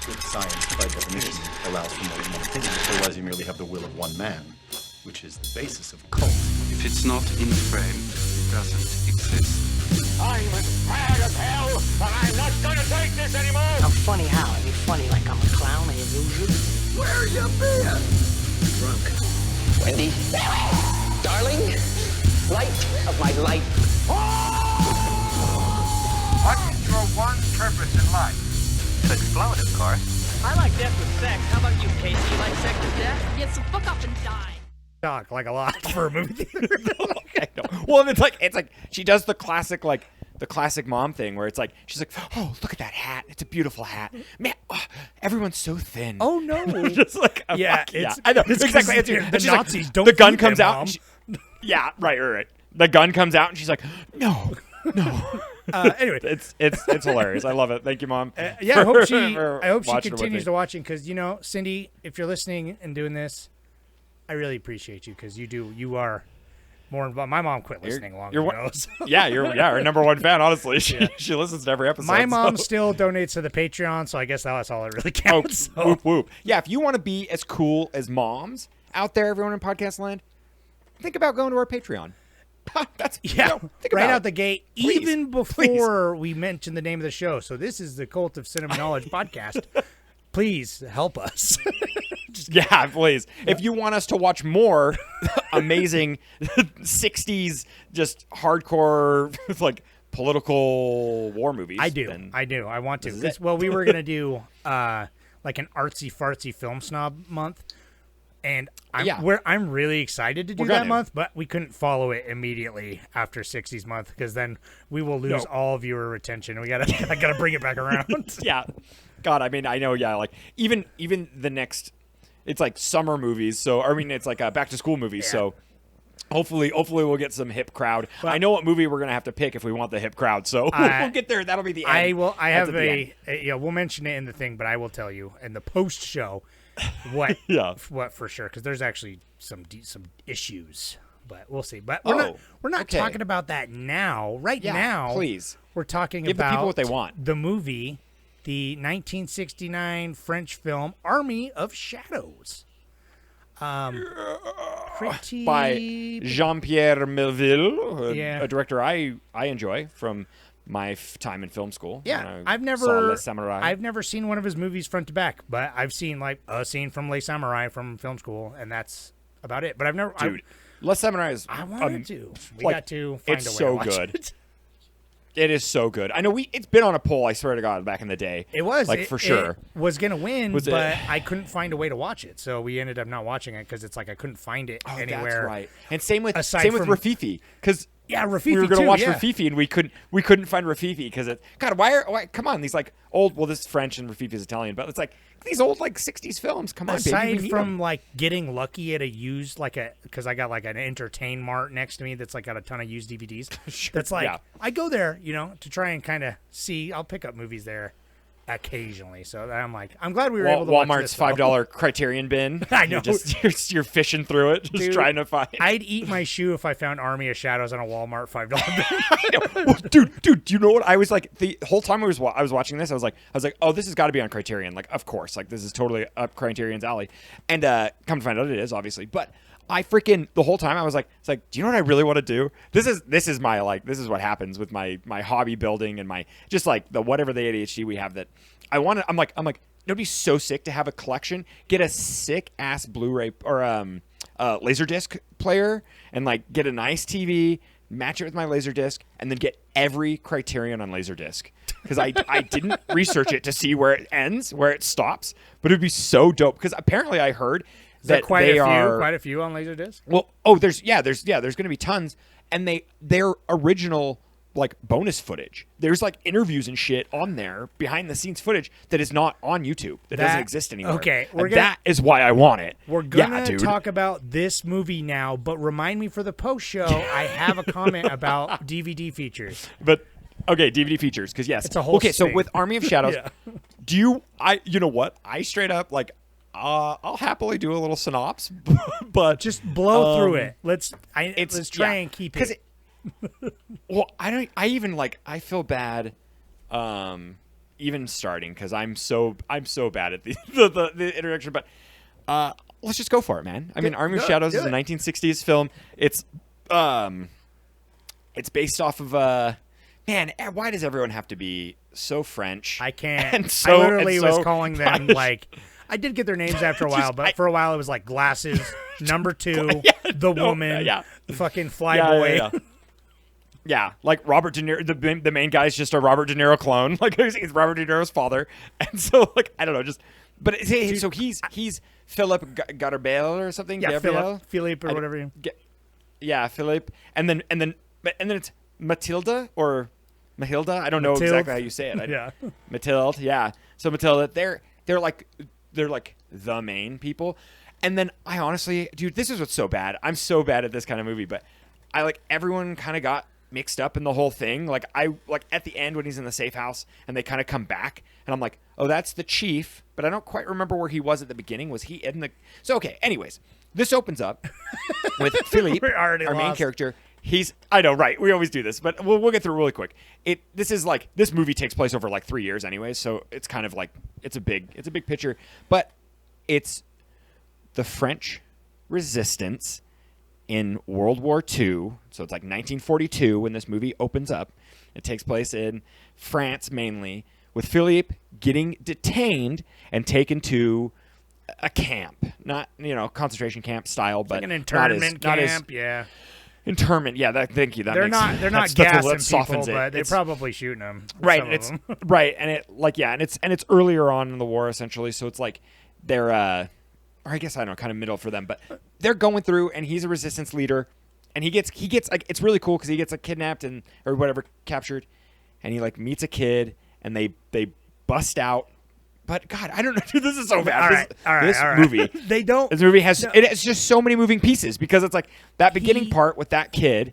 If science, by definition, allows for more than one opinion, otherwise you merely have the will of one man, which is the basis of cult. If it's not in frame, it doesn't exist. I'm as mad as hell, and I'm not gonna take this anymore! I'm funny how? I mean funny like I'm a clown, an illusion? Where you been? Drunk. Wendy, darling, light of my life. What is your one purpose in life? To explode, of course. I like death with sex. How about you, Casey? You like sex with death? Yeah, so fuck up and die. Talk like a lot for a movie theater. Okay, no. Well, and it's like she does the classic mom thing where it's like she's like, oh, look at that hat, it's a beautiful hat, man. Everyone's so thin. Oh no! Just like yeah, I know it's exactly. The Nazis don't. The gun feed comes them, out. Mom. Yeah, right. The gun comes out, and she's like, no. Anyway, it's hilarious. I love it. Thank you, Mom. Yeah, I hope she watching it with continues me. to watching because Cindy, if you're listening and doing this, I really appreciate you because you are more involved. My mom quit listening long ago. So. Yeah, you're her number one fan. Honestly, she listens to every episode. My mom still donates to the Patreon, so I guess that's all that really counts. Oh, whoop whoop. Yeah, if you want to be as cool as moms out there, everyone in podcast land, think about going to our Patreon. That's think right about out it. the gate, Please, even before we mention the name of the show. So this is the Cult of Cinema Knowledge podcast. Please help us. Yeah, please. If you want us to watch more amazing 60s, just hardcore, like political war movies. I do. I want to. Well, we were going to do like an artsy-fartsy film snob month. And I'm really excited to do that month, but we couldn't follow it immediately after 60s month because then we will lose all viewer retention. I gotta bring it back around. Yeah. God, I mean, I know, like even the next, it's like summer movies. So, I mean, it's like back to school movies. Yeah. So hopefully we'll get some hip crowd. But I know what movie we're going to have to pick if we want the hip crowd. So we'll get there. That'll be the end. We'll mention it in the thing, but I will tell you in the post show what for sure. Cause there's actually some issues, but we'll see. But we're not talking about that now. Now, please. We're talking Give about the people what they want. The movie, the 1969 French film Army of Shadows. By Jean-Pierre Melville, a director I enjoy from my time in film school. Yeah, I've never seen one of his movies front to back, but I've seen like a scene from Les Samurai from film school, and that's about it. But I've never, Les Samurai is. I wanted to. We got to find a way so to watch good. It. It is so good. I know it's been on a poll. I swear to God, back in the day, it was for sure. It was gonna win, but I couldn't find a way to watch it, so we ended up not watching it because it's like I couldn't find it anywhere. That's right. And same with Rafifi, because Rafifi we were gonna watch yeah. Rafifi and we couldn't find Rafifi because why come on, these like old, well, this is French and Rafifi is Italian, but it's like these old like 60s films. Come on, aside baby, from like getting lucky at a used because I got like an Entertain Mart next to me that's like got a ton of used DVDs. Sure, that's like I go there, to try and kind of see. I'll pick up movies there occasionally. So I'm glad we were able to watch Walmart's this, $5 Criterion bin. I know. You're fishing through it, just trying to find. I'd eat my shoe if I found Army of Shadows on a Walmart $5 bin. Well, dude, do you know what I was like the whole time I was watching this? I was like, oh, this has got to be on Criterion. Like, of course, like this is totally up Criterion's alley. And come to find out, it is obviously, but. I freaking the whole time I was like, it's like, do you know what I really want to do? This is what happens with my hobby building and my just like the whatever the ADHD we have that I want to. I'm like, it'd be so sick to have a collection, get a sick ass Blu-ray or Laserdisc player, and like get a nice TV, match it with my Laserdisc, and then get every Criterion on Laserdisc. Because I didn't research it to see where it ends, where it stops, but it'd be so dope. Because apparently I heard. That quite they a few on Laserdisc. Well, there's going to be tons, and they're original like bonus footage. There's like interviews and shit on there, behind the scenes footage that is not on YouTube, that doesn't exist anymore. Okay, that is why I want it. We're gonna talk about this movie now, but remind me for the post show. I have a comment about DVD features. But okay, DVD features, because yes, it's a whole okay. So thing. with Army of Shadows, you know what? I straight up like. I'll happily do a little synopsis, but just blow through it. Let's try and keep it. Well, I even like. I feel bad. even starting because I'm so bad at the introduction. But let's just go for it, man. I mean, Army of Shadows is a 1960s film. It's based off of man. Why does everyone have to be so French? I can't. And so, I literally and so was calling them like. I did get their names after a while, but for a while it was like Glasses, Number 2, The Woman, the fucking Flyboy. Yeah, like Robert De Niro. The main guy is just a Robert De Niro clone. Like he's Robert De Niro's father, and so like I don't know, just. But so he's Philip Garbel or something. Yeah, Gabriel? Philippe or whatever. Yeah, Philippe, and then it's Matilda or Mahilda. I don't know exactly how you say it. Yeah, Matilda. Yeah, so Matilda. They're like the main people, and then I honestly, dude, this is what's so bad. I'm so bad at this kind of movie, but I like everyone kind of got mixed up in the whole thing. Like at the end when he's in the safe house and they kind of come back, and I'm like, oh, that's the chief, but I don't quite remember where he was at the beginning. Was he in the? So okay. Anyways, this opens up with Philippe, our main character. I know, right? We always do this, but we'll get through it really quick. This movie takes place over like 3 years, anyways, so it's kind of like it's a big picture, but it's the French resistance in World War II. So it's like 1942 when this movie opens up. It takes place in France mainly, with Philippe getting detained and taken to a camp, not concentration camp style, but like an internment camp, yeah. Internment, yeah. Thank you. They're not gassing people, but they're probably shooting them. Right, it's right, and it's earlier on in the war essentially. So it's like they're, or I guess I don't know, kind of middle for them, but they're going through, and he's a resistance leader, and he gets like it's really cool because he gets like kidnapped or whatever, captured, and he like meets a kid, and they bust out. But God, I don't know. Dude, this is so bad. All right. Movie, they don't. This movie has it's just so many moving pieces because it's like that beginning part with that kid,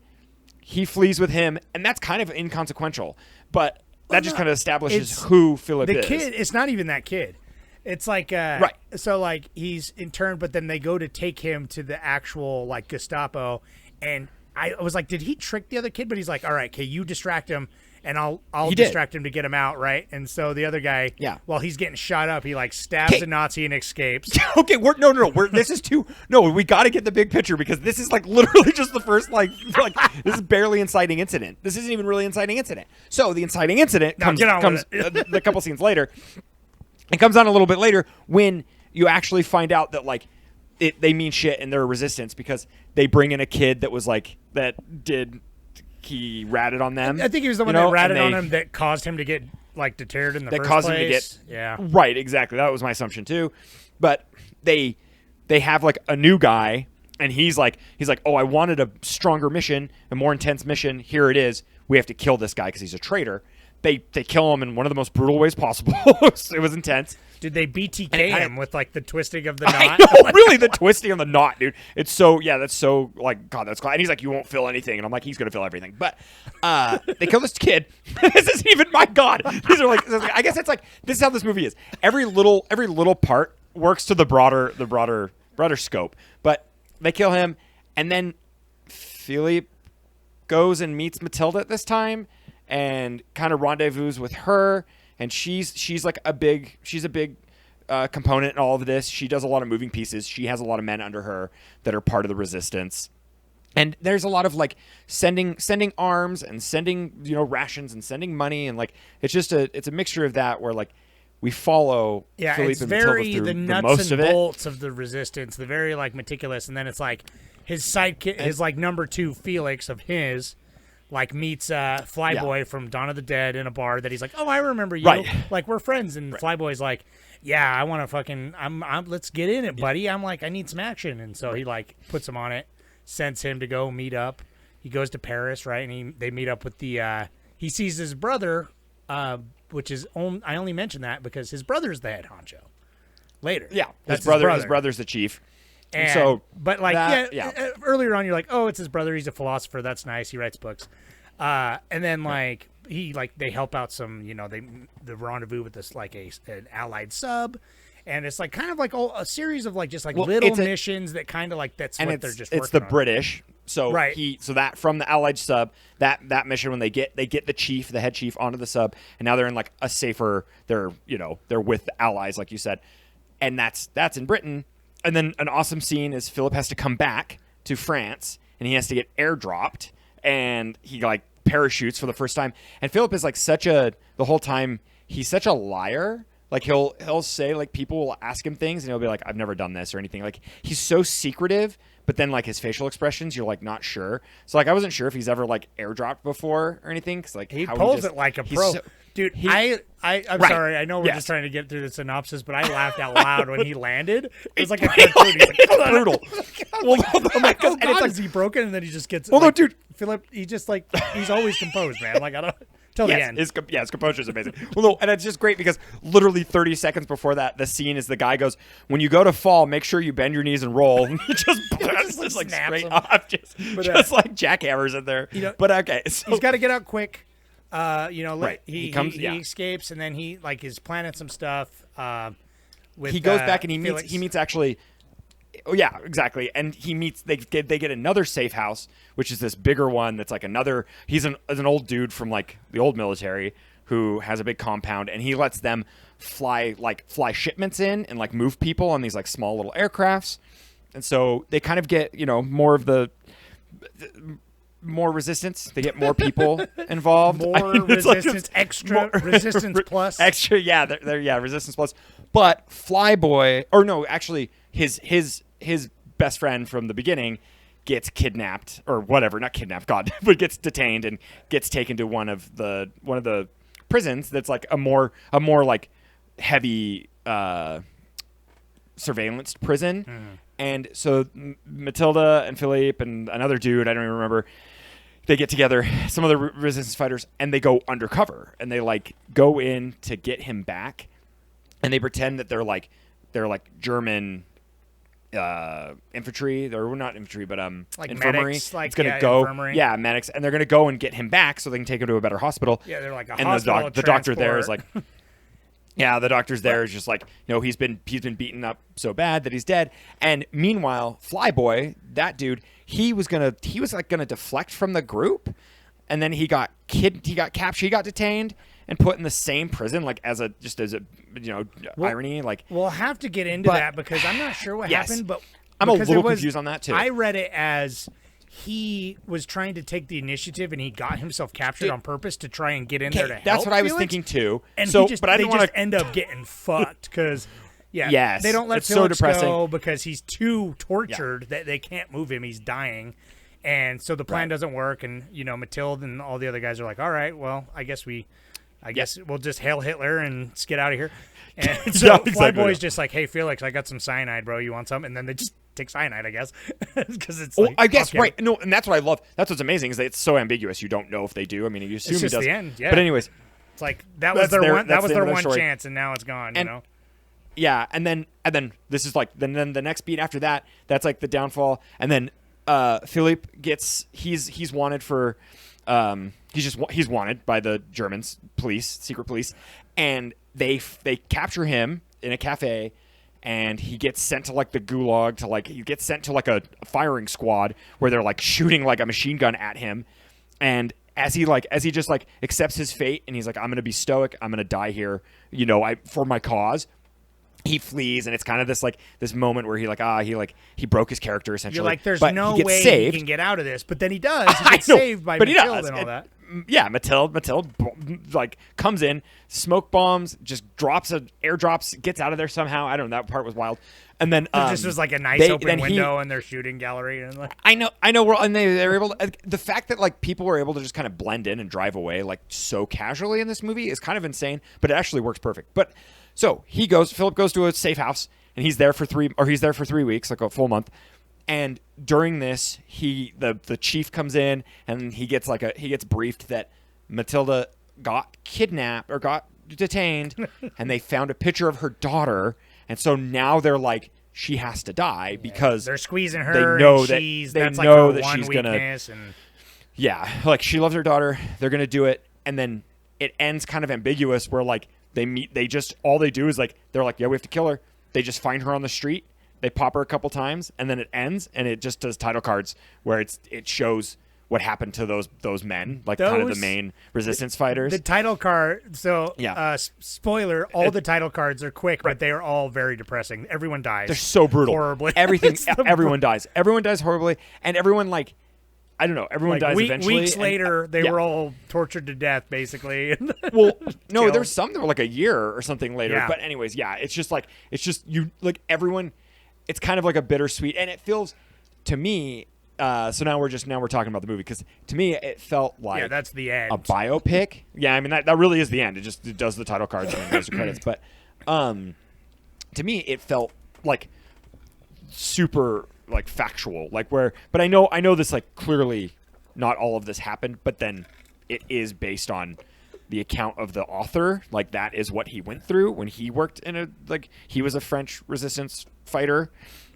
he flees with him, and that's kind of inconsequential. But that just kind of establishes who Philip is. The kid, it's not even that kid. It's like right. So like he's interned, but then they go to take him to the actual like Gestapo, and I was like, did he trick the other kid? But he's like, all right, okay, you distract him. And I'll distract him to get him out, right? And so the other guy, while he's getting shot up, he like stabs a Nazi and escapes. Okay, this is too. No, we got to get the big picture because this is like literally just the first like this is barely inciting incident. This isn't even really inciting incident. So the inciting incident comes a couple scenes later. It comes on a little bit later when you actually find out that like they mean shit and they're a resistance because they bring in a kid that was like he ratted on them. I think he was the one that ratted on him that caused him to get like deterred in the first place. That caused him to get right, exactly. That was my assumption too. But they have like a new guy, and he's like, oh, I wanted a stronger mission, a more intense mission. Here it is. We have to kill this guy because he's a traitor. They kill him in one of the most brutal ways possible. It was intense. Did they BTK him with like the twisting of the knot? I know, really, the twisting of the knot, dude. It's so that's so like God, that's cool. And he's like, you won't feel anything, and I'm like, he's gonna feel everything. But they kill this kid. This isn't even my God. These are like, I guess it's like this is how this movie is. Every little part works to the broader scope. But they kill him, and then Philippe goes and meets Matilda at this time, and kind of rendezvous with her. And she's like a big component in all of this. She does a lot of moving pieces. She has a lot of men under her that are part of the resistance. And there's a lot of like sending arms and sending rations and sending money, and like it's a mixture of that where like we follow Philippe it's and very Matilda through the nuts most and of it. bolts of the resistance, the very like meticulous, and then it's like his sidekick, his like number 2 Felix of his. Like meets Flyboy from Dawn of the Dead in a bar that he's like, oh, I remember you. Right. Like we're friends, and Flyboy's like, yeah, I want to fucking, let's get in it, buddy. I'm like, I need some action, and so he like puts him on it, sends him to go meet up. He goes to Paris, right, and they meet up with the. He sees his brother, which is I only mention that because his brother's the head honcho. Later, his brother's the chief. And so, but like, earlier on, you're like, oh, it's his brother. He's a philosopher. That's nice. He writes books. And then like they help out some, the rendezvous with this like an allied sub, and it's like kind of like a series of like just like little missions that kind of like that's what they're just. It's the British. So Right. so that from the Allied sub, that mission when they get the head chief onto the sub, and now they're in like a safer, they're with the Allies like you said, and that's in Britain. And then an awesome scene is Philip has to come back to France and he has to get airdropped, and he like parachutes for the first time. And Philip is like the whole time he's such a liar. Like he'll say like people will ask him things and he'll be like, I've never done this or anything. Like he's so secretive, but then like his facial expressions, you're like not sure. So like I wasn't sure if he's ever like airdropped before or anything. Cause like he pulls it like a pro. Dude, I'm right. Sorry. I know we're just trying to get through the synopsis, but I laughed out loud when he landed. It was like a cartoon. He's like, brutal. I'm like, oh God, is he broken? And then he just gets. Well, like, no, dude. Philip, he just like he's always composed, man. Like I don't. Till the end. His composure is amazing. Well, no, and it's just great because literally 30 seconds before that, the scene is the guy goes, when you go to fall, make sure you bend your knees and roll. And he just like straight off, just like jackhammers in there. But okay. So, he's got to get out quick. Right. He escapes, and then he like is planning some stuff. He goes back and he meets actually. Oh yeah, exactly. And they get another safe house, which is this bigger one that's like another. He's an old dude from like the old military who has a big compound, and he lets them fly shipments in and like move people on these like small little aircrafts. And so they kind of get more resistance. They get more people involved. More resistance, resistance plus. Extra, yeah, they're resistance plus. But Flyboy, or no, actually, his best friend from the beginning gets kidnapped or whatever, not kidnapped, God, but gets detained and gets taken to one of the prisons that's like a more like heavy surveillance prison. And so Matilda and Philippe and another dude, I don't even remember, they get together, some of the resistance fighters, and they go undercover and they like go in to get him back, and they pretend that they're like German infantry. They're not infantry, but like infirmary. Medics, like, it's gonna go, infirmary. yeah, medics, and they're gonna go and get him back so they can take him to a better hospital. Yeah, they're like a and hospital the doctor there is like, yeah, the doctor's there is just like, he's been beaten up so bad that he's dead. And meanwhile, Flyboy, that dude, he was gonna deflect from the group, and then he got captured, he got detained and put in the same prison, like as a irony. Like we'll have to get into that because I'm not sure what happened, but I'm a little confused on that too. I read it as he was trying to take the initiative and he got himself captured on purpose to try and get in there to help. That's what I was Felix. thinking too. And so, they but I didn't want to end up getting fucked because yes, they don't let it's Felix so depressing. go because he's too tortured that they can't move him. He's dying. And so the plan doesn't work, and Matilda and all the other guys are like, all right, well, I guess we'll just hail Hitler and get out of here. And so Flyboy's just like, hey, Felix, I got some cyanide, bro. You want some? And then they just take cyanide, I guess, because it's like, I guess right. No, and that's what I love. That's what's amazing is that it's so ambiguous. You don't know if they do. I mean, you assume it's just he does. the end. Yeah. But anyways, it's like that was their one chance, and now it's gone. Yeah, and then this is like then the next beat after that. That's like the downfall, and then Philippe gets he's wanted for he's wanted by the Germans secret police, and they capture him in a cafe, and he gets sent to like the gulag he gets sent to like a firing squad where they're like shooting like a machine gun at him, and as he just like accepts his fate and he's like, I'm gonna be stoic, I'm gonna die here, for my cause. He flees, and it's kind of this moment where he broke his character essentially. You're like, there's no way saved. he can get out of this, but then he does. He gets saved by Matilda and all that. Yeah, Matilda like comes in, smoke bombs, just airdrops, gets out of there somehow. I don't know, that part was wild. And then this was like a nice open window in their shooting gallery, and like I know. And they're able to, the fact that like people were able to just kind of blend in and drive away like so casually in this movie is kind of insane, but it actually works perfect. But so Philip goes to a safe house, and he's there for 3 weeks, like a full month. And during this, the chief comes in, and he gets briefed that Matilda got kidnapped or got detained, and they found a picture of her daughter, and so now they're like, she has to die because they're squeezing her. They know and that's like her that one she's weakness gonna. Like she loves her daughter. They're gonna do it, and then it ends kind of ambiguous where like they meet. All they do is like they're like, yeah, we have to kill her. They just find her on the street, They pop her a couple times, and then it ends, and it just does title cards where it shows what happened to those men, like kind of the main resistance fighters. The title card. So, spoiler: all the title cards are quick, but they are all very depressing. Everyone dies. They're so brutal. Horribly. Everyone dies. Everyone dies horribly, and everyone like. I don't know. Everyone dies eventually. Weeks later, they were all tortured to death, basically. Well, no, there's some that were like a year or something later. Yeah. But anyways, it's just you like everyone. It's kind of like a bittersweet, and it feels to me. So now we're talking about the movie because to me it felt like that's the end. A biopic. Yeah, I mean that really is the end. It does the title cards and then goes to credits. But to me it felt like super like factual, like where. But I know this like clearly not all of this happened, but then it is based on the account of the author. Like that is what he went through when he worked in he was a French resistance fighter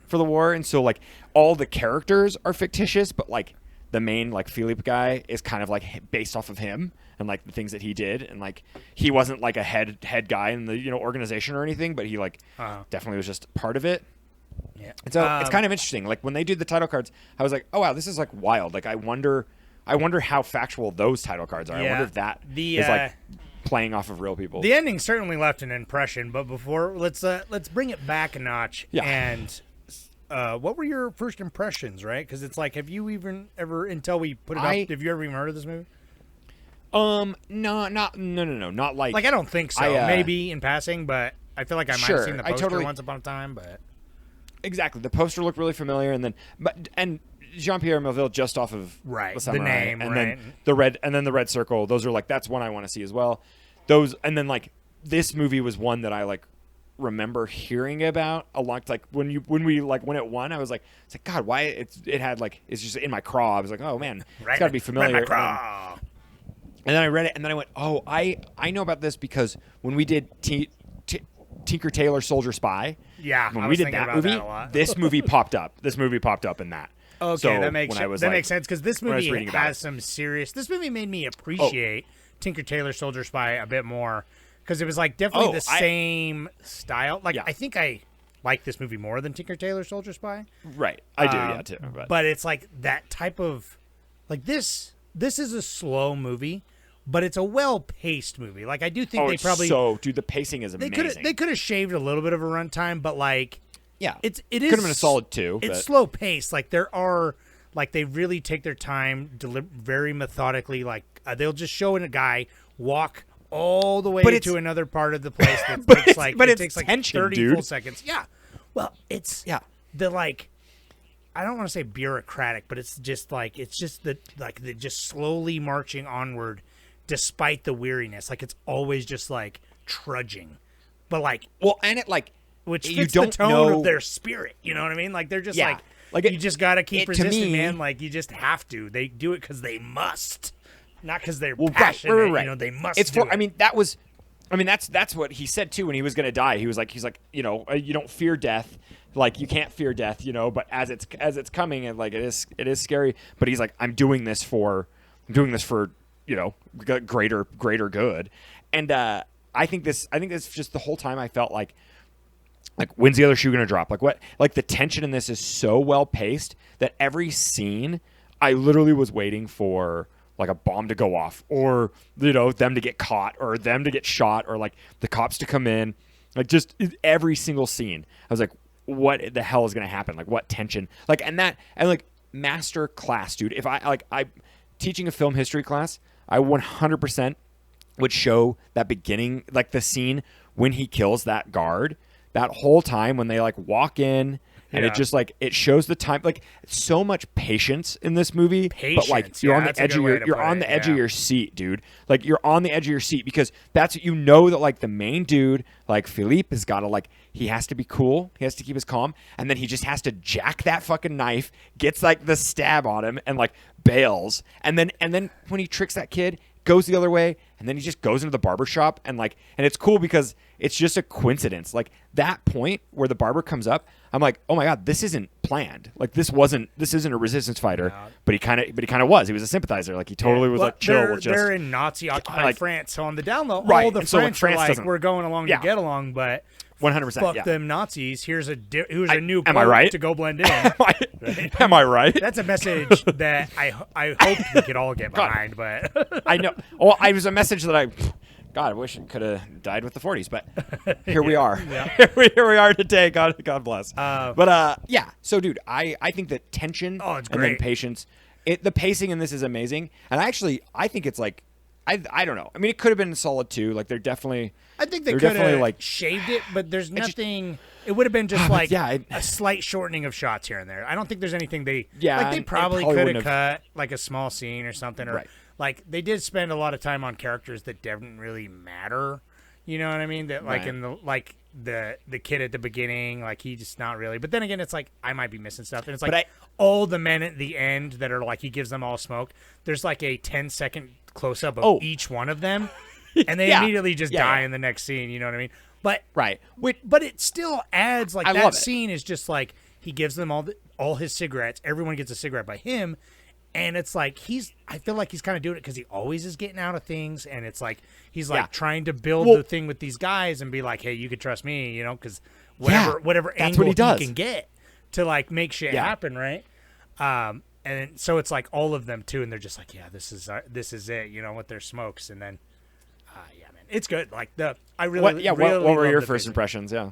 for the war, and so like all the characters are fictitious, but like the main like Philippe guy is kind of like based off of him and like the things that he did, and like he wasn't like a head guy in the organization or anything, but he like definitely was just part of it. Yeah, and so it's kind of interesting. Like when they do the title cards, I was like, oh wow, this is like wild. Like I wonder how factual those title cards are. I wonder if that is like playing off of real people. The ending certainly left an impression, but before let's bring it back a notch. Yeah. And what were your first impressions, right? Because it's like, have you even ever, until we put it up, have you ever even heard of this movie? No, not like. Like, I don't think so. Maybe in passing, but I feel like I might have seen the poster once upon a time, but. Exactly. The poster looked really familiar, and Jean-Pierre Melville just off of the Samurai, name, and then the red circle. Those are like, that's one I want to see as well. Those, and then like this movie was one that I like remember hearing about a lot. Like when it won, I was like, it's like, God, why it had like, it's just in my craw. I was like, oh man, it's got to be familiar. And then I read it, and then I went, oh, I know about this because when we did Tinker Tailor Soldier Spy, when we did that movie, this movie popped up. This movie popped up in that. Okay, so that makes sense. That makes sense because this movie has some serious. This movie made me appreciate Tinker Tailor Soldier Spy a bit more. Because it was like definitely the same style. Like I think I like this movie more than Tinker Tailor Soldier Spy. Right, I do, too. But it's like that type of like this. This is a slow movie, but it's a well-paced movie. Like I do think they probably the pacing is amazing. They could have shaved a little bit of a runtime, but like it is could have been a solid 2. It's slow paced. Like there are like they really take their time, very methodically. Like they'll just show a guy walk all the way to another part of the place that takes like it takes like tension, 30 full seconds. Yeah. Well, it's the like I don't want to say bureaucratic, but it's just the just slowly marching onward despite the weariness. Like it's always just like trudging. But like and it like which fits the tone of their spirit, you know what I mean? Like they're just like you just got to keep resisting, man. Like you just have to. They do it cuz they must. Not because they're passionate, right. They must. It's for. I mean, that's what he said too when he was going to die. He's like, you don't fear death, like you can't fear death, But as it's coming, and like it is scary. But he's like, I'm doing this for greater good. And I think this just the whole time I felt like when's the other shoe going to drop? Like what? Like the tension in this is so well paced that every scene I literally was waiting for. Like a bomb to go off or, them to get caught or them to get shot or like the cops to come in. Like just every single scene. I was like, what the hell is going to happen? Like what tension? Like, and like master class, dude. If I teaching a film history class, I 100% would show that beginning, like the scene when he kills that guard, that whole time when they like walk in. And it just like it shows the time, like so much patience in this movie. But like you're on the edge of your seat, dude. Like you're on the edge of your seat because that's that like the main dude, like Philippe, has got to like he has to be cool, he has to keep his calm, and then he just has to jack that fucking knife, gets like the stab on him, and like bails, and then when he tricks that kid, goes the other way, and then he just goes into the barber shop and it's cool because it's just a coincidence. Like that point where the barber comes up, I'm like, oh my God, this isn't planned. Like this isn't a resistance fighter, but he kind of was. He was a sympathizer. Like he totally was like chill. They're in Nazi occupied France, so on the down low, all the French are like we're going along to get along, but 100%. fuck Yeah. them Nazis. Here's a new am I quote right? to go blend in. Am I right? That's a message that I hope we could all get behind. But I know. Well, it was a message that God, I wish it could have died with the 40s, but here we are. here we are today. God bless. Yeah. So, dude, I think that tension it's and then great. patience. The pacing in this is amazing, and I think it's like I don't know. I mean, it could have been solid too. Like they're definitely. I think they they're could definitely have like shaved it, but there's nothing. It would have been just like yeah, a slight shortening of shots here and there. I don't think there's anything they. Yeah, like they it probably probably could have wouldn't cut like a small scene or something, or Right. like they did spend a lot of time on characters that didn't really matter. You know what I mean? That like Right. in the kid at the beginning, like he just not really. But then again, it's like I might be missing stuff, and it's like all the men at the end that are like he gives them all smoke. There's like a 10-second close up of each one of them, and they immediately just die in the next scene. You know what I mean? But right. but it still adds like I that love it. scene is just like he gives them all his cigarettes. Everyone gets a cigarette by him. And it's like I feel like he's kind of doing it because he always is getting out of things, and it's like he's like trying to build the thing with these guys and be like, hey, you can trust me, you know, because whatever that's angle what he does. can get to like make shit happen, right? And so it's like all of them too, and they're just like, yeah, this is it, you know, with their smokes, and then yeah, man, it's good. Like I really What really were love your the first pacing. impressions? Yeah.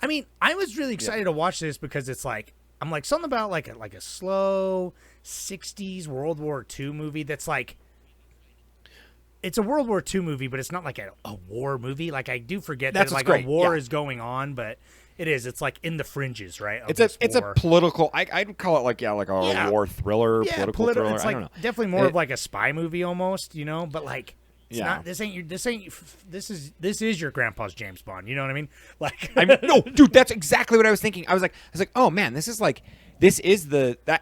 I mean, I was really excited to watch this because it's like I'm like something about like a slow 60s World War II movie that's like it's a World War II movie, but it's not like a war movie. Like I do forget That's that like what's great. a war Yeah. is going on, but it is. It's like in the fringes, right? of It's this a war. political. I'd call it like a war thriller, political thriller. It's I like don't know. definitely more of like a spy movie almost, you know. But like, it's Yeah. not. This is your grandpa's James Bond. You know what I mean? Like, No, dude, that's exactly what I was thinking. I was like, oh man, this is that.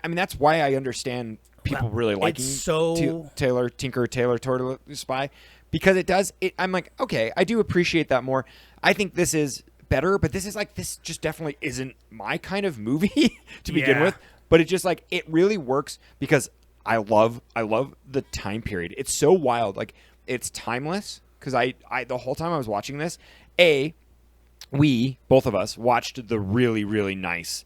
I mean, that's why I understand people really liking Tinker Tailor Soldier Spy, because it does. I'm like, okay, I do appreciate that more. I think this is better, but this just definitely isn't my kind of movie to begin Yeah. with. But it just like it really works because I love the time period. It's so wild, like it's timeless. Because I the whole time I was watching this, we both of us watched the really really nice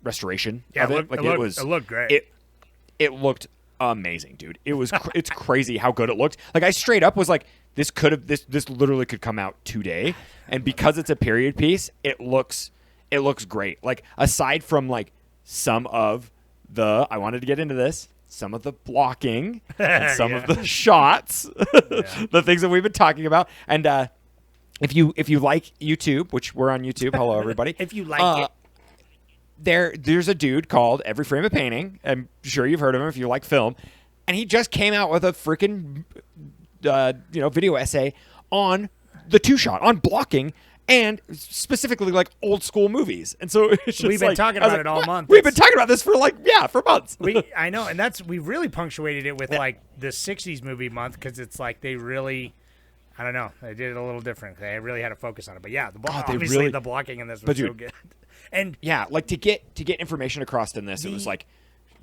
restoration of it. It looked great. It looked amazing, dude. It was it's crazy how good it looked. Like I straight up was like, this literally could come out today, and because it's a period piece, it looks great. Like aside from like some of the some of the blocking and some of the shots, the things that we've been talking about, and if you like YouTube, which we're on YouTube, hello everybody. If you like it. There's a dude called Every Frame a Painting. I'm sure you've heard of him if you like film, and he just came out with a freaking video essay on the two shot, on blocking, and specifically like old school movies. And so it's just We've been like, talking I was about it all month. We've been talking about this for months. I know, and we've really punctuated it with like the 60s movie month because it's like they really, I don't know, they did it a little different. They really had to focus on it. But yeah, obviously the blocking in this was so good. And yeah, like to get information across in this, it was like,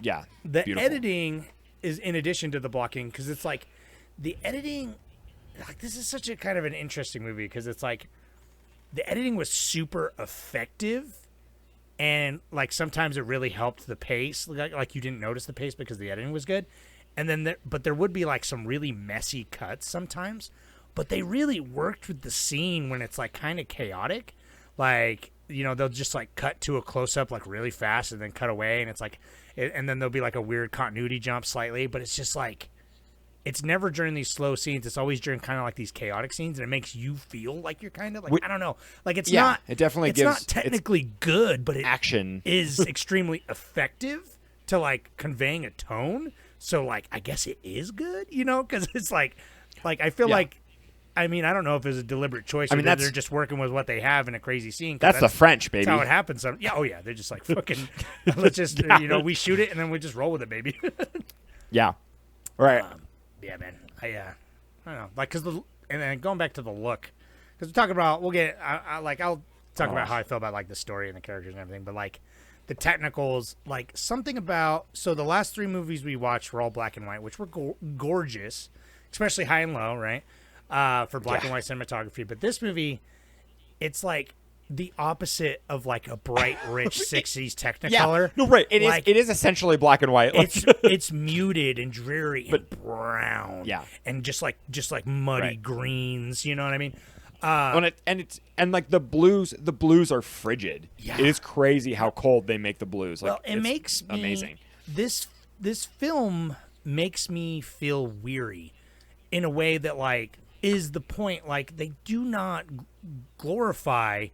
yeah, the beautiful. editing is in addition to the blocking because it's like the editing. Like this is such a kind of an interesting movie because it's like the editing was super effective, and like sometimes it really helped the pace. Like you didn't notice the pace because the editing was good, and then there would be like some really messy cuts sometimes, but they really worked with the scene when it's like kind of chaotic, like. You know, they'll just like cut to a close up like really fast and then cut away, and it's like, and then there'll be like a weird continuity jump slightly, but it's just like, it's never during these slow scenes. It's always during kind of like these chaotic scenes, and it makes you feel like you're kind of like I don't know, like it's not. It definitely it's gives. Not technically good, but it action is extremely effective to like conveying a tone. So like, I guess it is good, you know, because it's like I feel like. I mean, I don't know if it's a deliberate choice. Or they're just working with what they have in a crazy scene. That's the French, baby. That's how it happens. They're just like fucking. Let's just we shoot it and then we just roll with it, baby. Yeah, right. Yeah, man. I don't know, like and then going back to the look, because we're talking about I'll talk about how I feel about like the story and the characters and everything, but like the technicals, like something about the last three movies we watched were all black and white, which were gorgeous, especially High and Low, right? for black and white cinematography. But this movie, it's like the opposite of like a bright, rich 60s Technicolor. No, right. Like, it is essentially black and white. Like, it's muted and dreary and brown. Yeah. And just like muddy greens, you know what I mean? And like the blues are frigid. Yeah. It is crazy how cold they make the blues. Like, Well, it makes me amazing. This film makes me feel weary in a way that like is the point. Like they do not glorify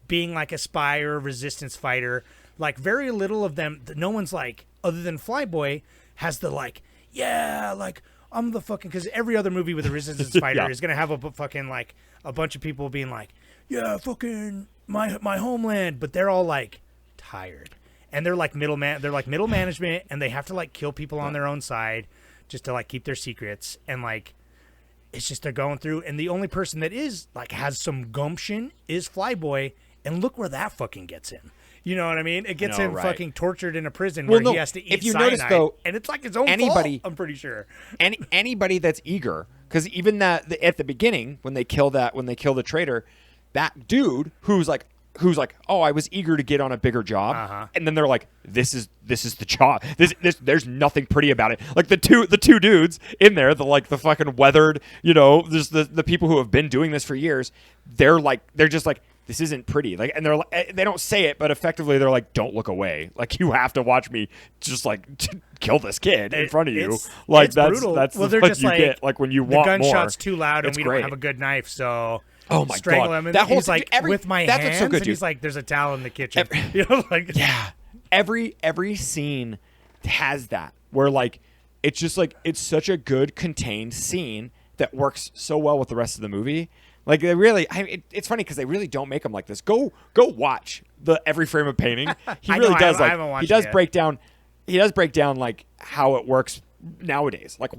being like a spy or a resistance fighter. Like very little of them. No one's like, other than Flyboy, has the like, yeah, like I'm the fucking, because every other movie with a resistance fighter is gonna have a fucking like a bunch of people being like, yeah, fucking my homeland, but they're all like tired and they're like middle management and they have to like kill people on their own side just to like keep their secrets, and like it's just they're going through, and the only person that is like has some gumption is Flyboy, and look where that fucking gets him. You know what I mean? It gets him fucking tortured in a prison where he has to eat cyanide. Notice, though, and it's like his own fault, I'm pretty sure. Anybody that's eager, because even at the beginning when they kill the traitor, that dude who's like, oh, I was eager to get on a bigger job, and then they're like, this is the job. There's nothing pretty about it. Like the two dudes in there, the fucking weathered, there's the people who have been doing this for years. They're just like, this isn't pretty. Like, and they don't say it, but effectively they're like, don't look away. Like, you have to watch me just like kill this kid in front of you. Like, it's that's brutal. that's well, the they're just you like, get. Like when you want more. The gunshot's too loud, and it's we great. don't have a good knife, so oh my strangle god, him. And that whole he's like, with my that's hands, what's so good, and he's dude. like, there's a towel in the kitchen. Yeah, every scene has that where like it's just like it's such a good contained scene that works so well with the rest of the movie. Like they really, it's funny because they really don't make them like this. Go watch the Every Frame of Painting. He really does he does break down like how it works nowadays. Like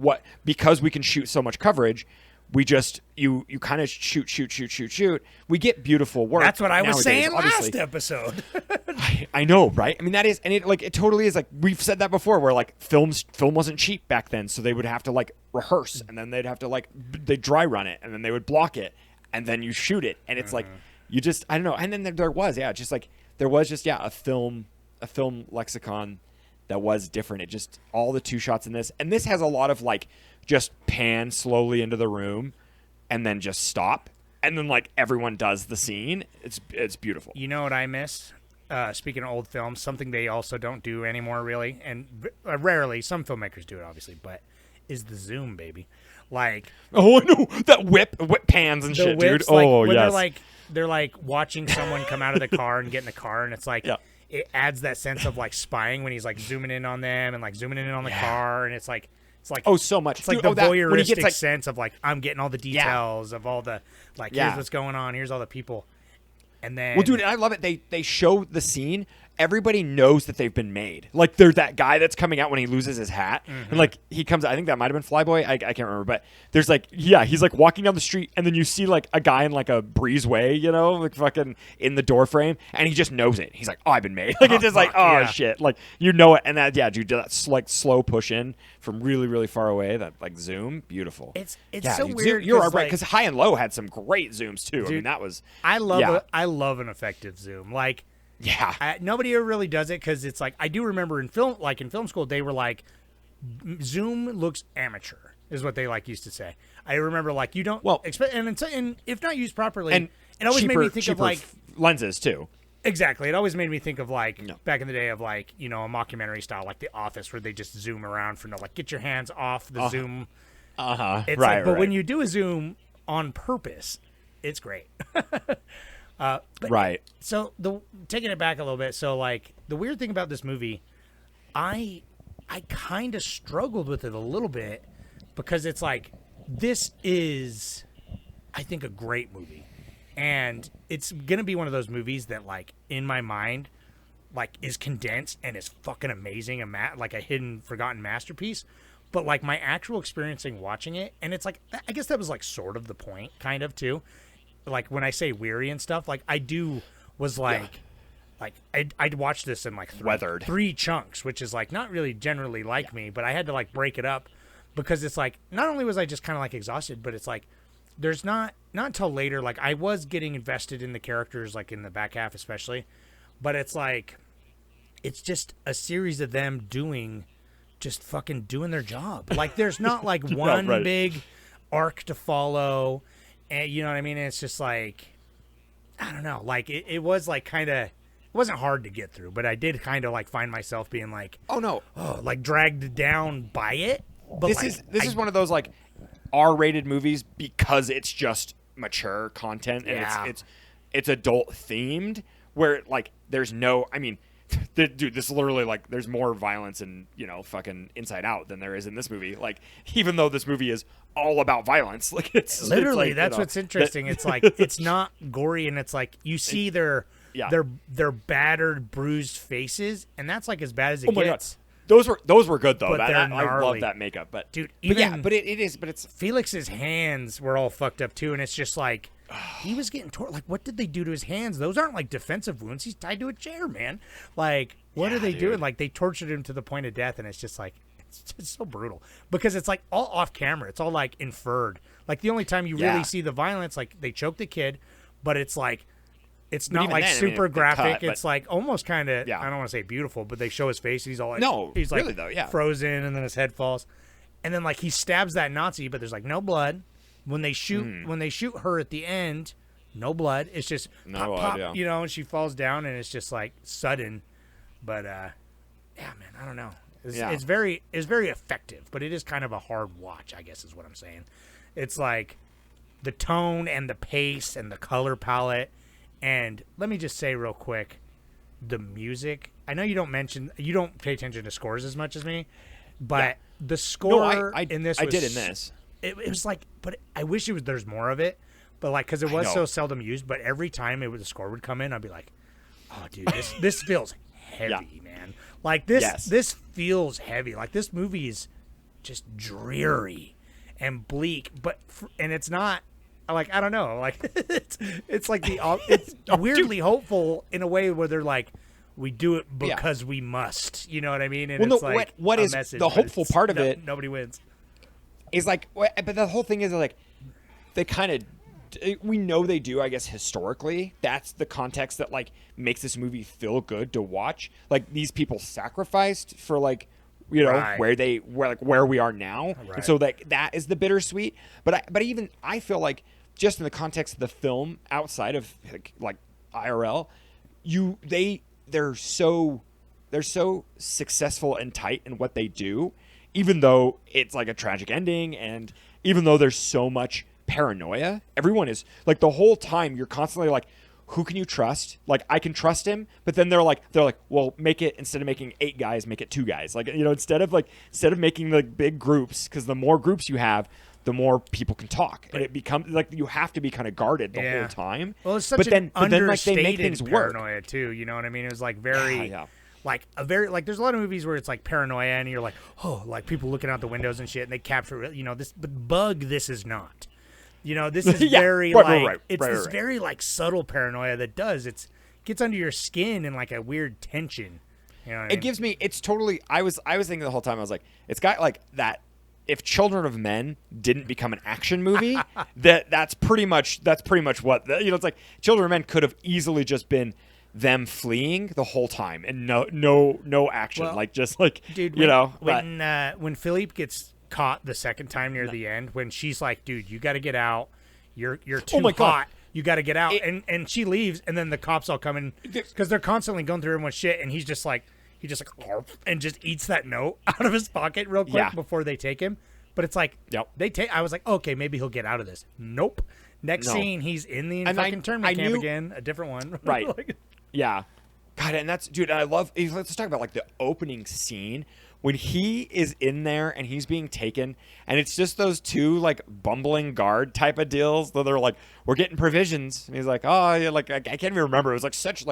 because we can shoot so much coverage, we just you kind of shoot. We get beautiful work. That's what I was saying obviously. last episode. I know, right? I mean, that is, and it totally is like we've said that before. Where like film wasn't cheap back then, so they would have to like rehearse, and then they'd have to like they dry run it, and then they would block it, and then you shoot it, and it's like you just I don't know. And then there was a film lexicon that was different. It just all the two shots in this, and this has a lot of like just pan slowly into the room, and then just stop, and then like everyone does the scene. It's beautiful. You know what I miss? Speaking of old films, something they also don't do anymore, really, and rarely. Some filmmakers do it, obviously, but is the zoom, baby. Like, oh no, that whip pans and shit, whips, dude. Like, oh when yes. They're like watching someone come out of the car and get in the car, and it's like it adds that sense of like spying when he's like zooming in on them and like zooming in on the car, and it's like oh so much. It's like dude, the voyeuristic like, sense of like I'm getting all the details of all the like here's what's going on, here's all the people, and then well, dude, I love it. They show the scene. Everybody knows that they've been made. Like, they're that guy that's coming out when he loses his hat. And, like, he comes out. I think that might have been Flyboy. I can't remember. But there's, like, he's, like, walking down the street. And then you see, like, a guy in, like, a breezeway, like, fucking in the door frame. And he just knows it. He's like, oh, I've been made. Like, it's just like, oh, shit. Like, you know it. And that, dude, that's, like, slow push in from really, really far away. That, like, zoom. Beautiful. It's so weird. You're right. Because High and Low had some great zooms, too. Dude, I mean, that was... I love an effective zoom. Like... Yeah, nobody ever really does it because it's like I do remember in film school they were like, zoom looks amateur is what they like used to say. I remember like you don't expect and if not used properly, and it always made me think of like lenses too. Exactly, it always made me think of like back in the day of like a mockumentary style like The Office where they just zoom around for like get your hands off the zoom. It's right, like, but when you do a zoom on purpose, it's great. Right. So taking it back a little bit, so like the weird thing about this movie, I kind of struggled with it a little bit because it's like this is, I think, a great movie, and it's gonna be one of those movies that like in my mind, like is condensed and is fucking amazing, like a hidden, forgotten masterpiece. But like my actual experiencing watching it, and it's like I guess that was like sort of the point, kind of too. Like when I say weary and stuff, like I was like, like I'd watch this in like three chunks, which is like not really generally like me, but I had to like break it up because it's like not only was I just kind of like exhausted, but it's like there's not until later. Like I was getting invested in the characters, like in the back half especially, but it's like it's just a series of them just fucking doing their job. Like there's not like one big arc to follow, and you know what I mean. And it's just like I don't know. Like it was like kind of. It wasn't hard to get through, but I did kind of like find myself being like, like dragged down by it. But this is one of those like R-rated movies because it's just mature content and it's adult themed where like there's no, I mean, dude, this is literally like there's more violence in fucking Inside Out than there is in this movie. Like even though this movie is all about violence, like it's literally like, that's what's interesting. It's like it's not gory and it's like you see their battered, bruised faces, and that's like as bad as it gets. God. Those were good though. But I love that makeup. But dude, but it's Felix's hands were all fucked up too, and it's just like he was getting torn. Like, what did they do to his hands? Those aren't like defensive wounds. He's tied to a chair, man. Like, what are they doing? Like, they tortured him to the point of death, and it's just like it's just so brutal because it's like all off camera. It's all like inferred. Like the only time you really see the violence, like they choke the kid, but it's like. It's not like super graphic. It's like almost kind of. I don't want to say beautiful, but they show his face. He's all like, he's like really though, frozen, and then his head falls, and then like he stabs that Nazi, but there's like no blood. When they shoot her at the end, no blood. It's just pop, and she falls down, and it's just like sudden. But man, I don't know. It's very effective, but it is kind of a hard watch. I guess is what I'm saying. It's like the tone and the pace and the color palette. And let me just say real quick, the music. I know you don't pay attention to scores as much as me, but the score in this. I did in this. It was like, but I wish there's more of it, but like because it was so seldom used. But every time the score would come in, I'd be like, oh, dude, this feels heavy, man. Like this feels heavy. Like this movie is just dreary and bleak, and it's not. Like I don't know, like it's like it's weirdly hopeful in a way where they're like, we do it because we must, you know what I mean? And it's like what is message, the hopeful part of it? Nobody wins. Is like, but the whole thing is like, they kind of, we know they do. I guess historically, that's the context that like makes this movie feel good to watch. Like these people sacrificed for like. Where we are now, right. And so like that is the bittersweet. But even I feel like just in the context of the film, outside of like IRL, they're so successful and tight in what they do, even though it's like a tragic ending, and even though there's so much paranoia, everyone is like the whole time you're constantly like. Who can you trust? Like I can trust him, but then they're like, well, make it instead of making 8 guys, make it 2 guys. Like instead of making like big groups, because the more groups you have, the more people can talk, and it becomes like you have to be kind of guarded the whole time. Well, it's such but then like they make things work. Paranoia too. You know what I mean? It was like very. Like there's a lot of movies where it's like paranoia and you're like, oh, like people looking out the windows and shit, and they capture this, but Bug, this is not. This is very very like subtle paranoia that gets under your skin and like a weird tension. Gives me, it's totally, I was thinking the whole time, I was like, it's got like that, if Children of Men didn't become an action movie, that's pretty much what, it's like Children of Men could have easily just been them fleeing the whole time and no action. Well, like just like, dude, when Philippe gets caught the second time near the end, when she's like, dude, you got to get out, you're too hot, God. You got to get out, and she leaves, and then the cops all come in because they're constantly going through everyone's shit, and he just and just eats that note out of his pocket real quick before they take him. But it's like I was like, okay, maybe he'll get out of this. Nope. Next scene, he's in the fucking internment camp again, a different one. Right. God, and that's, dude, I love. Let's talk about like the opening scene. When he is in there and he's being taken, and it's just those 2 like bumbling guard type of deals that they're like, we're getting provisions, and he's like, oh yeah, like I can't even remember. It was like such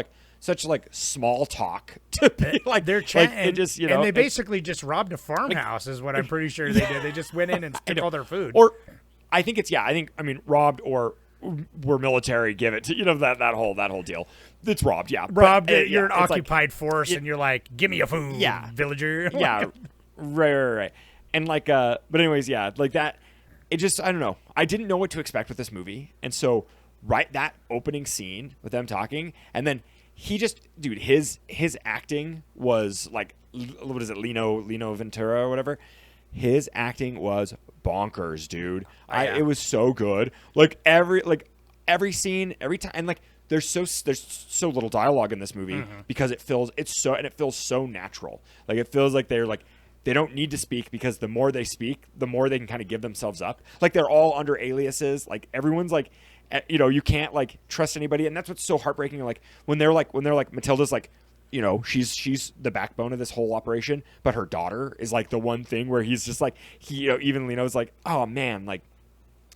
small talk to be like they're chatting, like, just and they basically just robbed a farmhouse, is what I'm pretty sure they did. They just went in and took all their food. Or I think robbed or we're military, give it to that whole deal. It's robbed, robbed. You're an occupied force, and you're like, give me a food, villager. Right. And like, but anyways, like that. it just, I don't know. I didn't know what to expect with this movie. And so that opening scene with them talking, and then he just, dude, his acting was like, what is it, Lino Ventura or whatever. His acting was bonkers, dude. It was so good. Like every scene, every time, and like there's so little dialogue in this movie because it feels so natural. Like it feels like they don't need to speak, because the more they speak, the more they can kind of give themselves up. Like they're all under aliases. Like everyone's like, you know, you can't like trust anybody, and that's what's so heartbreaking. Like when they're like Matilda's like, you know, she's the backbone of this whole operation, but her daughter is like the one thing where he's just like, he, you know, even Leno's like, oh man, like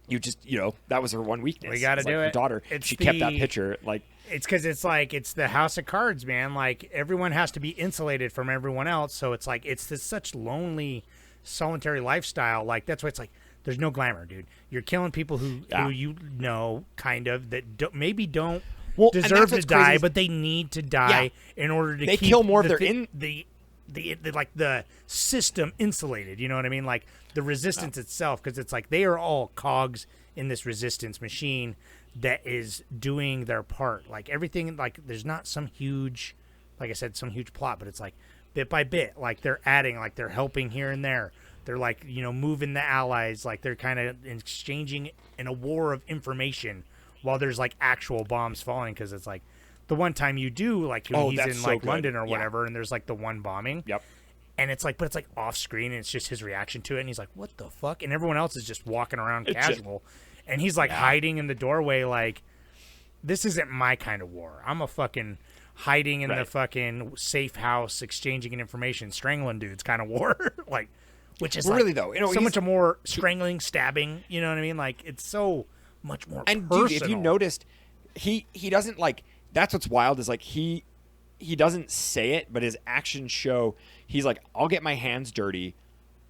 you just, you know, that was her one weakness. We got to do like, it. Her daughter, she kept that picture. Like it's because it's like it's the House of Cards, man. Like everyone has to be insulated from everyone else, so it's like it's this such lonely, solitary lifestyle. Like that's why it's like there's no glamour, dude. You're killing people who you know, kind of, that maybe don't deserve to die, but they need to die in order to they keep kill more of the system insulated. You know what I mean? Like the resistance itself, because it's like they are all cogs in this resistance machine that is doing their part. Like everything, like there's not some huge, like I said, some huge plot, but it's like bit by bit, like they're adding, like they're helping here and there. They're like, you know, moving the allies, like they're kind of exchanging in a war of information while there's like actual bombs falling, because it's like the one time you do, like when he's in so like good. London or whatever, and there's like the one bombing. Yep. And it's like, but it's like off screen, and it's just his reaction to it, and he's like, "What the fuck?" And everyone else is just walking around casual, and he's like hiding in the doorway, like, "This isn't my kind of war. I'm a fucking hiding in the fucking safe house, exchanging information, strangling dudes kind of war." Like, which is really though, you know, so much more strangling, stabbing. You know what I mean? Like it's so much more and personal. dude, if you noticed, he doesn't like. That's what's wild is like he doesn't say it, but his actions show. He's like, I'll get my hands dirty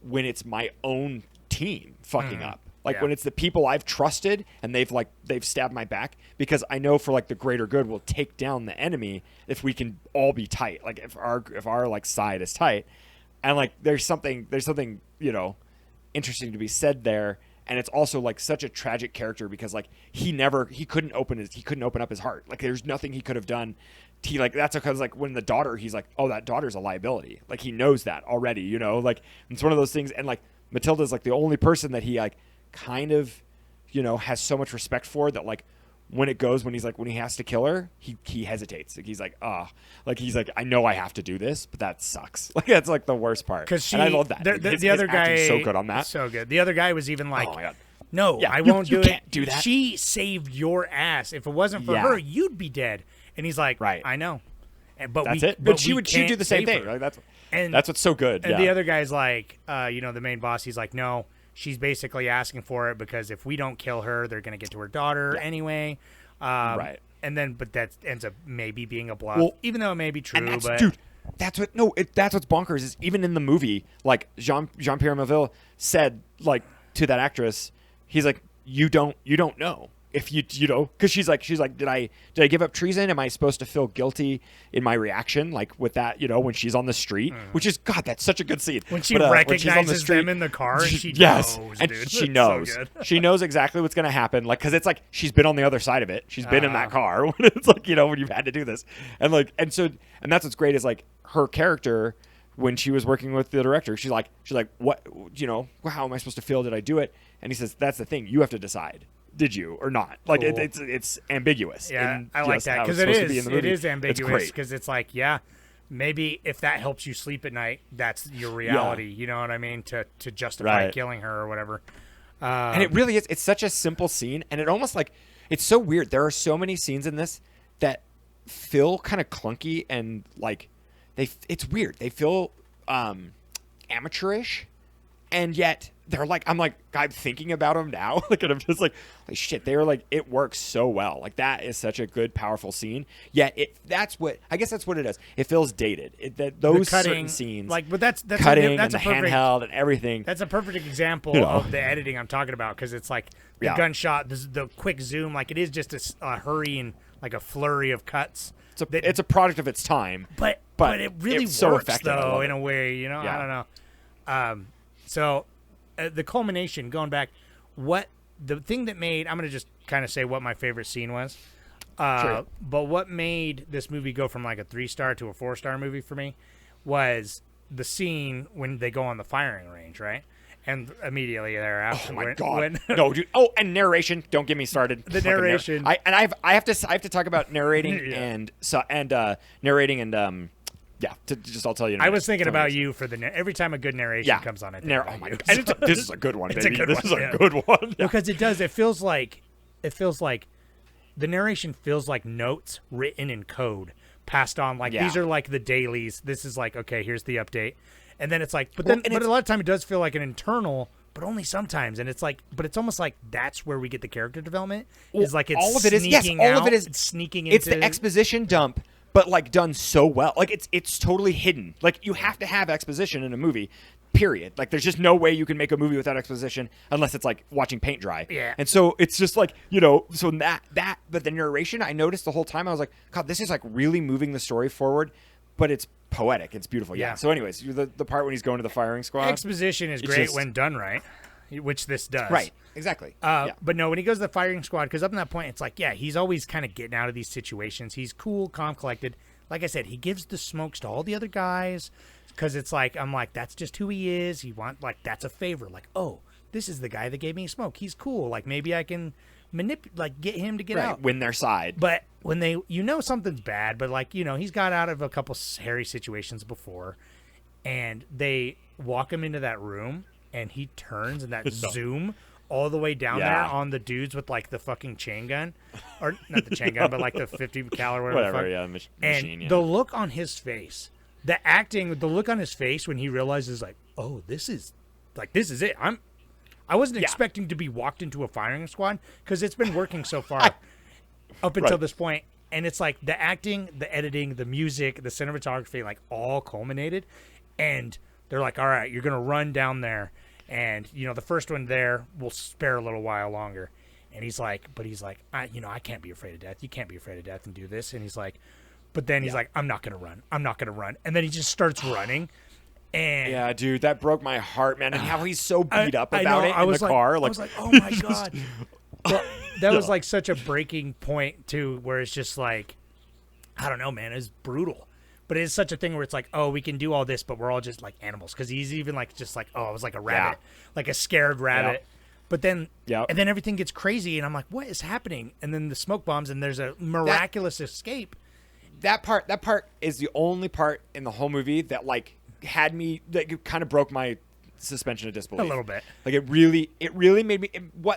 when it's my own team fucking up. Like when it's the people I've trusted and they've stabbed my back, because I know for like the greater good we'll take down the enemy if we can all be tight. Like if our like side is tight, and like there's something you know interesting to be said there. And it's also like such a tragic character, because like he couldn't open up his heart. Like there's nothing he could have done. He like that's because like when the daughter, he's like, oh, that daughter's a liability. Like he knows that already, you know. Like it's one of those things. And like Matilda's like the only person that he like kind of, you know, has so much respect for, that like when he has to kill her, he hesitates. Like he's like, he's like, I know I have to do this, but that sucks. Like that's like the worst part. And I love that. The other guy is so good on that. So good. The other guy was even like, oh my God. No, Yeah, I you won't do can't it. do that. She saved your ass. If it wasn't for her, you'd be dead. And he's like, right. I know. But that's we, it. But she'd can't do the same save thing. her. Like And that's what's so good. And the other guy's like, you know, the main boss. He's like, no, she's basically asking for it because if we don't kill her, they're gonna get to her daughter anyway. Right. And then, but that ends up maybe being a bluff, even though it may be true. And that's, but dude, that's what's bonkers is even in the movie, like Jean-Pierre Melville said, like to that actress, he's like, you don't know. If you know, because she's like, did I give up treason? Am I supposed to feel guilty in my reaction, like with that, you know, when she's on the street, which is God, that's such a good scene. When she recognizes them in the car, and she knows, and dude. she knows, So she knows exactly what's gonna happen, like because it's like she's been on the other side of it, she's been in that car. It's like, you know, when you've had to do this, and like, and that's what's great is like her character. When she was working with the director, she's like, what, you know, how am I supposed to feel? Did I do it? And he says, that's the thing, you have to decide. Did you or not? Like cool. it's ambiguous. Yeah, I like that because it is ambiguous because it's like, yeah, maybe if that helps you sleep at night, that's your reality. Yeah. You know what I mean? To justify killing her or whatever. And it really is. It's such a simple scene, and it almost like it's so weird. There are so many scenes in this that feel kind of clunky and like it's weird. They feel amateurish, and yet. They're like, I'm thinking about them now. Like, and I'm just like shit. They were like, it works so well. Like that is such a good, powerful scene. Yet that's what it is. It feels dated. Those cutting, certain scenes, like, but that's cutting that's and a the perfect, handheld and everything. That's a perfect example of the editing I'm talking about because it's like the gunshot, the quick zoom. Like it is just a hurry and like a flurry of cuts. It's a product of its time. But it really works so effective, though in a way. You know, I don't know. So. The culmination, going back, what the thing that made, I'm going to just kind of say what my favorite scene was. Sure. But what made this movie go from like a 3-star to a 4-star movie for me was the scene when they go on the firing range, right? And immediately thereafter, Oh my god! No, dude. Oh, and narration. Don't get me started. The narration. I have to talk about narrating Yeah. narrating and yeah. I'll tell you. In a I minute. was thinking Tell me about this. you for every time a good narration comes on. I think about Oh my you. god! And this is a good one, It's baby. a good This one, is a yeah. good one. Yeah. Because it does. It feels like the narration feels like notes written in code, passed on. Like these are like the dailies. This is like, okay, here's the update, and then it's like, but a lot of time it does feel like an internal, but only sometimes. And it's like, but it's almost like that's where we get the character development. Is like it's all of it is sneaking all out, of it is it's sneaking into. It's the exposition dump, but like done so well. Like it's totally hidden. Like you have to have exposition in a movie. Period. Like there's just no way you can make a movie without exposition unless it's like watching paint dry. Yeah. And so it's just like, so but the narration I noticed the whole time I was like, God, this is like really moving the story forward, but it's poetic. It's beautiful. Yeah. So anyways, the part when he's going to the firing squad. Exposition is great when done right, which this does. Right. Exactly. But no, when he goes to the firing squad, because up to that point, it's like, yeah, he's always kind of getting out of these situations. He's cool, calm, collected. Like I said, he gives the smokes to all the other guys because it's like, I'm like, that's just who he is. That's a favor. Like, oh, this is the guy that gave me a smoke. He's cool. Like, maybe I can get him to get out. Win their side. But when something's bad, but like, he's got out of a couple hairy situations before, and they walk him into that room, and he turns and that zoom all the way down there on the dudes with like the fucking chain gun, or not the chain gun, but like the 50 cal or whatever. Machine. The look on his face, the look on his face when he realizes like, oh, this is it. I wasn't expecting to be walked into a firing squad because it's been working so far up until this point. And it's like the acting, the editing, the music, the cinematography, like all culminated. And they're like, all right, you're going to run down there. And, the first one there will spare a little while longer. And he's like, I can't be afraid of death. You can't be afraid of death and do this. And he's like, but then he's like, I'm not going to run. I'm not going to run. And then he just starts running. And yeah, dude, that broke my heart, man. And how he's so beat up about it in the car. I was like, oh my God. Well, that was like such a breaking point too, where it's just like, I don't know, man, it's brutal. But it's such a thing where it's like, oh, we can do all this, but we're all just like animals. Because he's even like, just like, oh, I was like a rabbit, like a scared rabbit. But then, and then everything gets crazy, and I'm like, what is happening? And then the smoke bombs, and there's a miraculous escape. That part is the only part in the whole movie that like had me, like, kind of broke my suspension of disbelief a little bit. Like it really made me.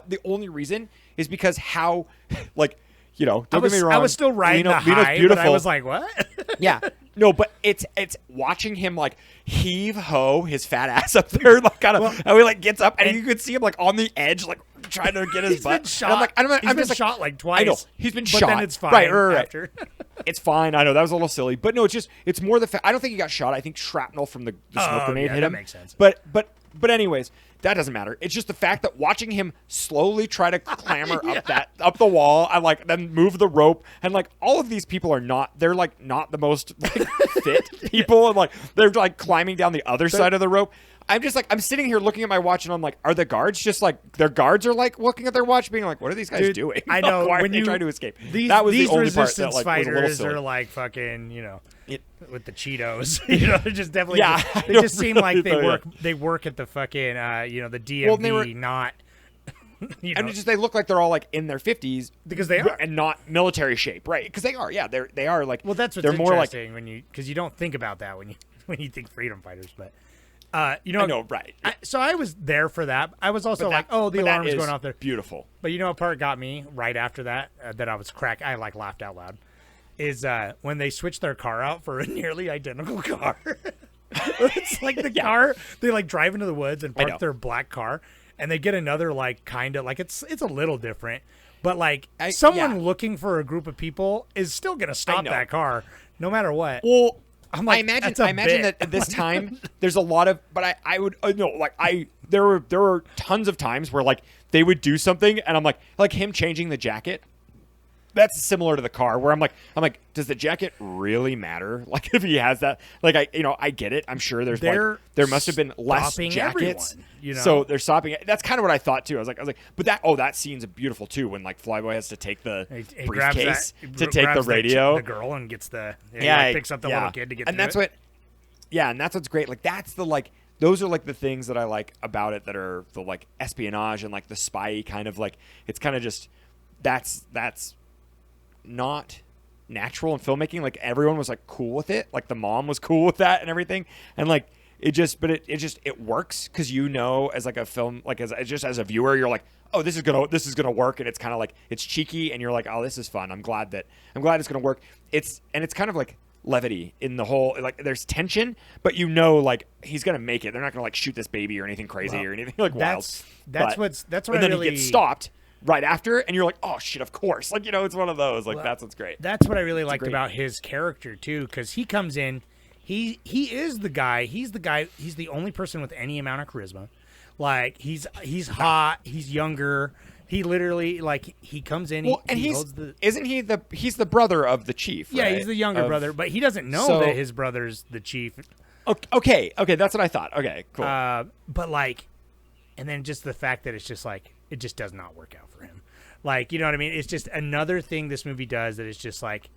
The only reason is because how, like, don't get me wrong. I was still riding the high, beautiful. but I was like, what? Yeah. No, but it's watching him like heave ho his fat ass up there, like kind of how he like gets up and you could see him like on the edge, like trying to get his butt. Been shot. And I'm been just shot like twice. I know he's been shot. But then it's fine. Right. After. It's fine. I know that was a little silly, but no, it's more the fact. I don't think he got shot. I think shrapnel from the smoke grenade hit him. That makes sense. But anyways, that doesn't matter. It's just the fact that watching him slowly try to clamber up the wall and like then move the rope, and like all of these people are not the most like, fit people, and like they're like climbing down the other side of the rope. I'm just like, I'm sitting here looking at my watch, and I'm like, are the guards just like, their guards are like looking at their watch being like, what are these guys doing? I know. Why when are they trying to escape? These, that was these the only resistance part that like was a little fighters silly. are like fucking, with the Cheetos, they're just definitely, they no, just seem like they work at the fucking, the DMV, not, and it's just, they look like they're all like in their 50s because they are, and not military shape, right? Because they are, they are like. Well, that's what's they're more like, because you don't think about that when you think freedom fighters, but. I know, right? So I was there for that. I was also like, "Oh, the alarm was going off there." Beautiful. But what part got me right after that? That I was I like laughed out loud. Is when they switched their car out for a nearly identical car. It's like the car they like drive into the woods and park their black car, and they get another like kind of like it's a little different, but like someone looking for a group of people is still gonna stop that car no matter what. Well. Like, I imagine that at this time there's a lot of, but I would there were tons of times where like they would do something and I'm like him changing the jacket, that's similar to the car where I'm like, does the jacket really matter? Like if he has that, like I get it. I'm sure there must have been less jackets, everyone, so they're stopping. That's kind of what I thought too. I was like, but that scene's beautiful too when like Flyboy has to take the briefcase to take the radio, the girl, and gets picks up the little kid to get. And that's what, and that's what's great. Like that's the like. Those are like the things that I like about it that are the like espionage and like the spy kind of like it's kind of just that's not natural in filmmaking. Like everyone was like cool with it. Like the mom was cool with that and everything. And like it just it works because as like a film like as a viewer you're like, oh, this is gonna work, and it's kind of like it's cheeky and you're like, oh, this is fun. I'm glad it's gonna work. It's kind of like levity in the whole like there's tension, but like he's gonna make it. They're not gonna like shoot this baby or anything crazy or anything like wild. That's what and then he gets stopped right after, and you're like, oh shit, of course. Like it's one of those. Like that's what's great. That's what I really liked about his character too, because he comes in, he is the guy. He's the guy. He's the only person with any amount of charisma. Like he's hot. He's younger. He literally like he comes in. He's the brother of the chief? Yeah, right? he's the younger brother, but he doesn't know that his brother's the chief. Okay, that's what I thought. Okay, cool. But like, and then just the fact that it's just like it just does not work out for him. Like, you know what I mean? It's just another thing this movie does that is just like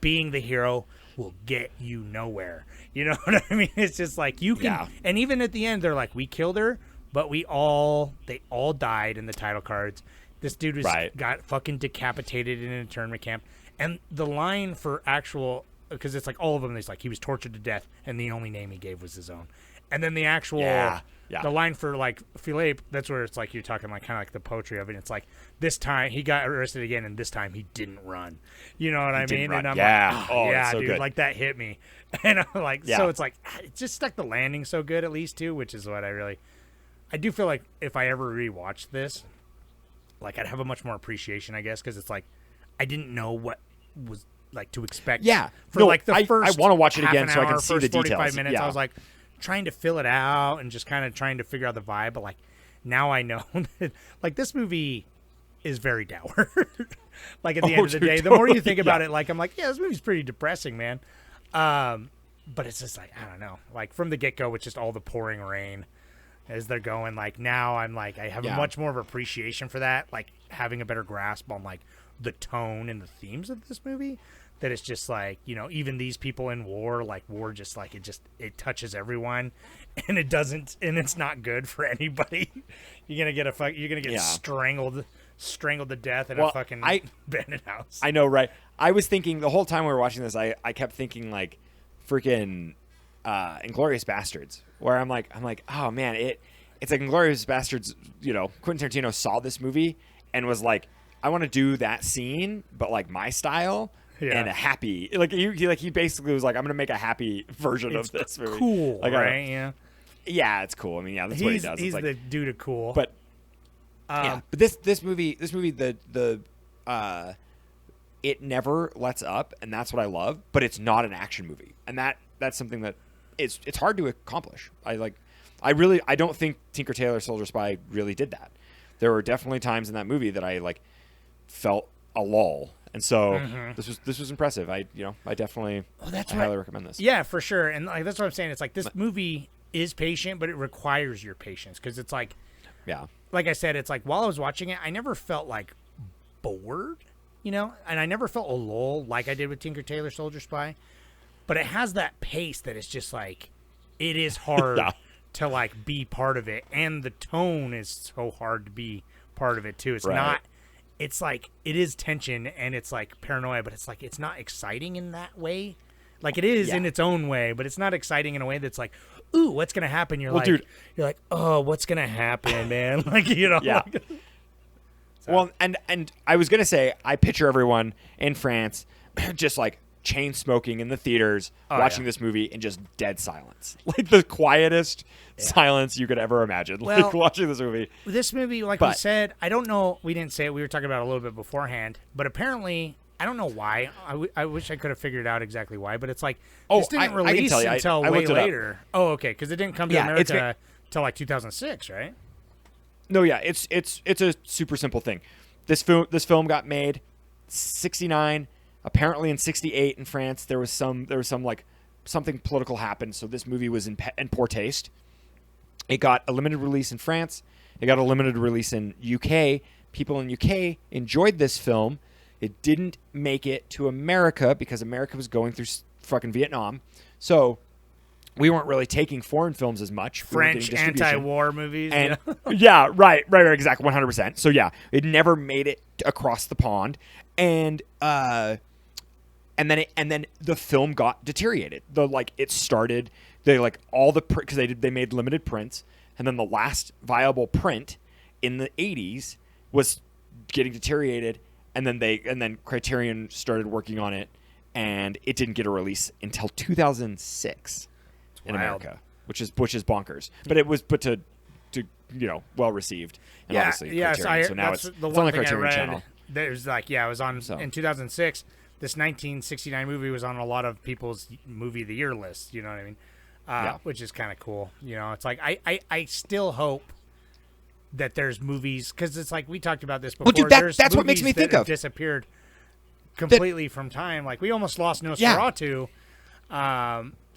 being the hero will get you nowhere. You know what I mean? It's just like you can, and even at the end they're like, we killed her. But they all died in the title cards. This dude got fucking decapitated in an internment camp. And the line for actual, because it's like all of them, it's like he was tortured to death, and the only name he gave was his own. And then the actual, the line for like Philippe, that's where it's like you're talking like kind of like the poetry of it. It's like this time he got arrested again, and this time he didn't run. You know what I mean? And I'm like, oh, yeah, so dude, good. Like that hit me. And I'm like, so it's like it just stuck the landing so good at least too, which is what I do feel like if I ever rewatched this, like I'd have a much more appreciation, I guess, because it's like I didn't know what was like to expect. Yeah, for like the first. I want to watch it again so I can hour, see the details. 45 minutes, I was like trying to fill it out and just kind of trying to figure out the vibe. But like now I know that like this movie is very dour. Like at the end of the day, the more you think about it, like I'm like, yeah, this movie's pretty depressing, man. But it's just like I don't know, like from the get go, with just all the pouring rain. As they're going, like now I'm like I have much more of appreciation for that, like having a better grasp on like the tone and the themes of this movie. That it's just like, even these people in war, like war just like it touches everyone, and it doesn't, and it's not good for anybody. You're gonna get strangled to death in a fucking abandoned house. I know, right? I was thinking the whole time we were watching this, I kept thinking like freaking Inglourious Bastards, where I'm like, oh man, it's like Inglourious Bastards. Quentin Tarantino saw this movie and was like, I want to do that scene, but like my style and a happy. Like he basically was like, I'm gonna make a happy version of this movie. Cool, like, right? Yeah, it's cool. I mean, that's what he does. He's like, the dude of cool. But but this movie, the it never lets up, and that's what I love. But it's not an action movie, and that's something that. It's hard to accomplish. I don't think Tinker Tailor Soldier Spy really did that. There were definitely times in that movie that I like felt a lull, and so this was impressive. I definitely I highly recommend this. Yeah, for sure. And like that's what I'm saying. It's like this movie is patient, but it requires your patience because it's like like I said, it's like while I was watching it, I never felt like bored, and I never felt a lull like I did with Tinker Tailor Soldier Spy. But it has that pace that is just like, it is hard to like be part of it. And the tone is so hard to be part of it too. It's not, it's like, it is tension and it's like paranoia, but it's like, it's not exciting in that way. Like it is in its own way, but it's not exciting in a way that's like, ooh, what's going to happen? You're like, oh, what's going to happen, man? Like, Yeah. Well, and I was going to say, I picture everyone in France just like, chain smoking in the theaters, watching this movie in just dead silence, like the quietest silence you could ever imagine. Like watching this movie. This movie, like we said, I don't know. We didn't say it. We were talking about it a little bit beforehand, but apparently, I don't know why. I wish I could have figured out exactly why, but it's like this didn't release until way later. Oh, okay, because it didn't come to America until like 2006, right? No, it's a super simple thing. This film got made. '69. Apparently in '68 in France there was some like something political happened, so this movie was in poor taste. It got a limited release in France. It got a limited release in UK. People in UK enjoyed this film. It didn't make it to America because America was going through fucking Vietnam. So we weren't really taking foreign films as much. French anti-war movies. And, yeah, right, exactly, 100%. So yeah, it never made it across the pond, and then the film got deteriorated. It started because they made limited prints, and then the last viable print in the 80s was getting deteriorated, and then Criterion started working on it, and it didn't get a release until 2006 in America, which is bonkers. But it was to well received, and obviously Criterion. So now it's the on one the thing I Criterion read. channel. There's it was on in 2006. This 1969 movie was on a lot of people's movie of the year lists. You know what I mean? Which is kind of cool. It's like I still hope that there's movies, because it's like we talked about this before. Well, dude, that's what makes me think of disappeared completely from time. Like we almost lost Nosferatu.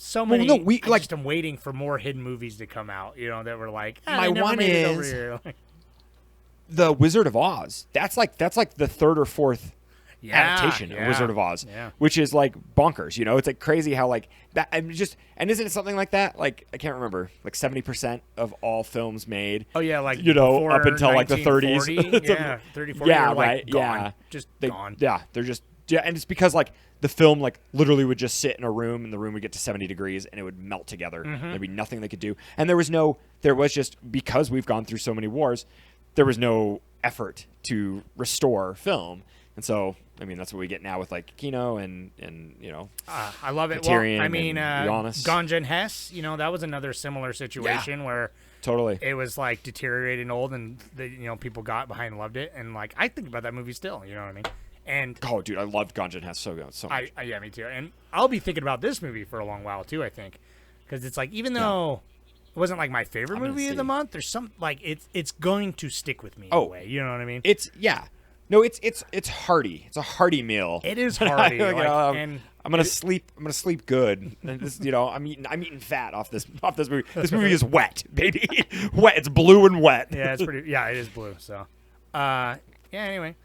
So many. Well, no, I just am waiting for more hidden movies to come out. That were like my they never one made it over is here. The Wizard of Oz. That's like the third or fourth adaptation of Wizard of Oz, which is like bonkers. It's like crazy how like that. And isn't it something like that? Like I can't remember. Like 70% of all films made. Oh yeah, like up until like the 30s. Yeah, 30, 40. Yeah, like, right. Gone. Yeah, just they, gone. Yeah, they're just and it's because like the film like literally would just sit in a room, and the room would get to 70 degrees, and it would melt together. There'd be nothing they could do, and there was just because we've gone through so many wars, there was no effort to restore film. And so, I mean, that's what we get now with like Kino and I love it. Criterion, well, I mean, Giannis. Ganja and Hess, that was another similar situation where totally it was like deteriorated and old, and people got behind and loved it, and like I think about that movie still. You know what I mean? And oh, dude, I loved Ganja and Hess so much. Yeah, me too. And I'll be thinking about this movie for a long while too. I think because it's like even though it wasn't like my favorite movie of the month, there's some like it's going to stick with me in a way. You know what I mean? No, it's hearty. It's a hearty meal. It is hearty. And I'm gonna sleep. I'm gonna sleep good. And this, I'm eating fat off this movie. This movie is wet, baby. Wet. It's blue and wet. Yeah, it's pretty. Yeah, it is blue. So, Anyway,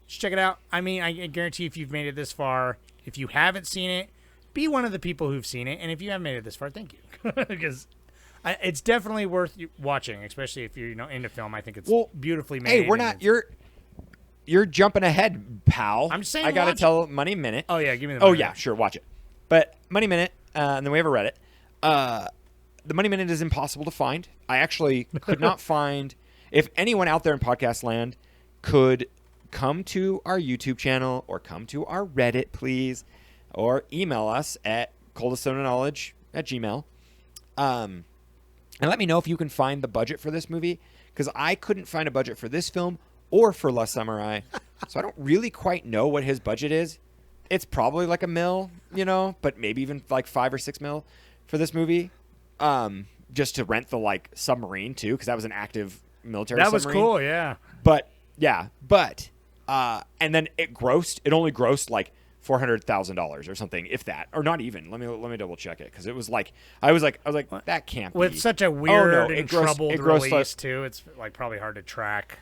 just check it out. I mean, I guarantee if you've made it this far, if you haven't seen it, be one of the people who've seen it. And if you haven't made it this far, thank you, because it's definitely worth watching, especially if you're into film. I think it's beautifully made. Hey, we're not. You're jumping ahead, pal. I'm just saying. I gotta tell Money Minute. Oh yeah, give me the. Money Minute. Sure, watch it. But Money Minute, and then we have a Reddit. The Money Minute is impossible to find. I actually could not find. If anyone out there in podcast land could come to our YouTube channel or come to our Reddit, please, or email us at coldeststoneofknowledge@gmail.com, and let me know if you can find the budget for this movie, because I couldn't find a budget for this film or for Last Samurai. So I don't really quite know what his budget is. It's probably like $1 million, but maybe even like $5 or $6 million for this movie. Just to rent the like submarine too, because that was an active military submarine. That was cool, yeah. But and then it only grossed like $400,000 or something, if that, or not even. Let me double check it, because it was like I was like that can't be. With such a weird and troubled release too. It's like probably hard to track.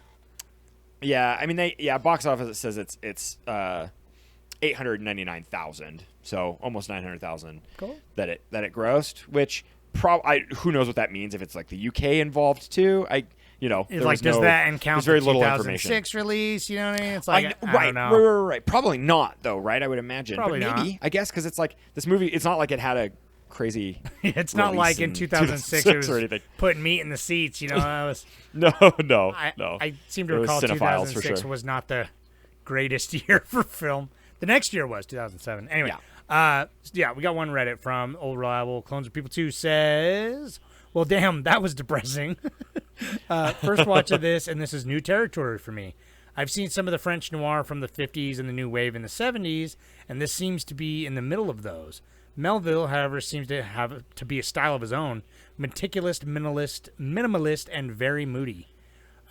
Yeah, I mean box office, it says it's 899,000, so almost 900,000. Cool. that it grossed, which who knows what that means, if it's like the UK involved too. Does that encounter very the little 2006 release? You know what I mean? It's like I don't know. Right. Probably not though, right? I would imagine. Probably but maybe, not. I guess, because it's like this movie. It's not like it had a crazy. It's not like in 2006 it was or anything. Putting meat in the seats. That was no. I seem to recall 2006 was not the greatest year for film. The next year was 2007. Anyway, we got one Reddit from Old Reliable Clones of People 2 says, well, damn, that was depressing. First watch of this, and this is new territory for me. I've seen some of the French noir from the 50s and the new wave in the 70s, and this seems to be in the middle of those. Melville, however, seems to have to be a style of his own, meticulous, minimalist, and very moody.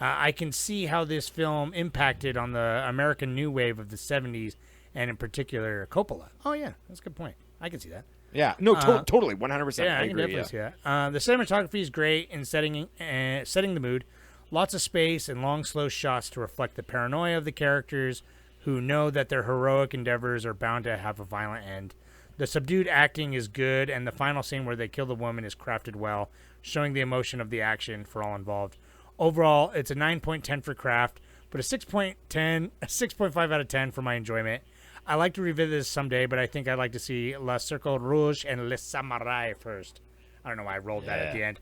I can see how this film impacted on the American New Wave of the 70s, and in particular, Coppola. Oh, yeah, that's a good point. I can see that. Yeah, no, totally, 100%. Yeah, I can agree, definitely see that. The cinematography is great in setting the mood. Lots of space and long, slow shots to reflect the paranoia of the characters who know that their heroic endeavors are bound to have a violent end. The subdued acting is good, and the final scene where they kill the woman is crafted well, showing the emotion of the action for all involved. Overall, it's a 9.10 for craft, but a 6.5 out of 10 for my enjoyment. I like to revisit this someday, but I think I'd like to see La Circle Rouge and Le Samurai first. I don't know why I rolled that at the end.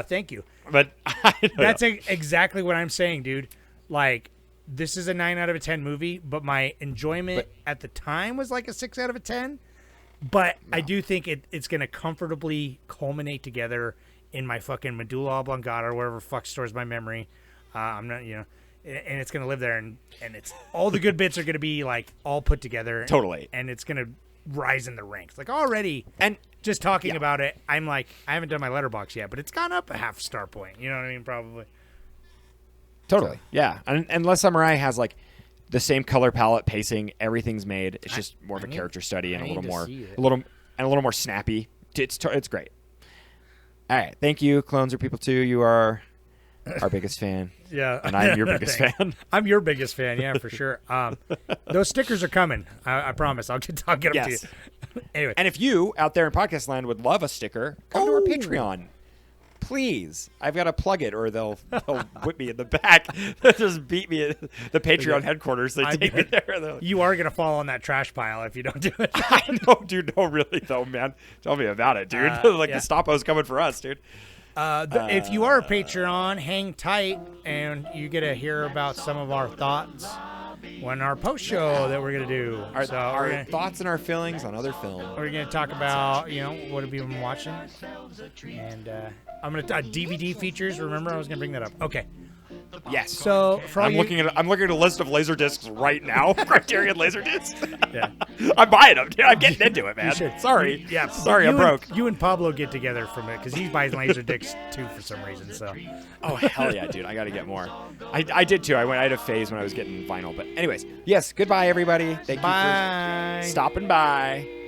Thank you. But that's exactly what I'm saying, dude. Like, this is a 9 out of 10 movie, but my enjoyment at the time was like a 6 out of 10. But I do think it's going to comfortably culminate together in my fucking medulla oblongata or wherever fuck stores my memory. I'm not, and it's going to live there, and it's all the good bits are going to be like all put together. Totally. And it's going to rise in the ranks. Like already, and just talking about it, I'm like, I haven't done my letterbox yet, but it's gone up a half star point. You know what I mean? Probably. Totally. Yeah. And Les Samurai has like the same color palette, pacing, everything's made. It's just more of a character study and a little more snappy. It's great. All right. Thank you, Clones Are People Too. You are our biggest fan. Yeah. And I'm your biggest fan. I'm your biggest fan, yeah, for sure. Those stickers are coming. I promise. I'll get them to you. Anyway. And if you out there in podcast land would love a sticker, come to our Patreon. Please. I've got to plug it or they'll whip me in the back. They'll just beat me at the Patreon headquarters. They take me there. You are going to fall on that trash pile if you don't do it. I know, dude. No, really, though, man. Tell me about it, dude. The Gestapo's coming for us, dude. If you are a Patreon, hang tight, and you get to hear about some of our thoughts on our post show that we're going to do. Our thoughts and our feelings on other films. We're going to talk about, what have you been watching? And I'm going to DVD features. Remember, I was going to bring that up. Okay. Yes. So I'm looking at a list of laser discs right now. Criterion laser discs. Yeah. I'm buying them. Dude, I'm getting into it, man. Sorry. Yeah. Sorry, I'm broke. You and Pablo get together from it because he buys laser discs too for some reason. So. Oh hell yeah, dude! I got to get more. I did too. I had a phase when I was getting vinyl. But anyways, yes. Goodbye, everybody. Thank you for stopping by.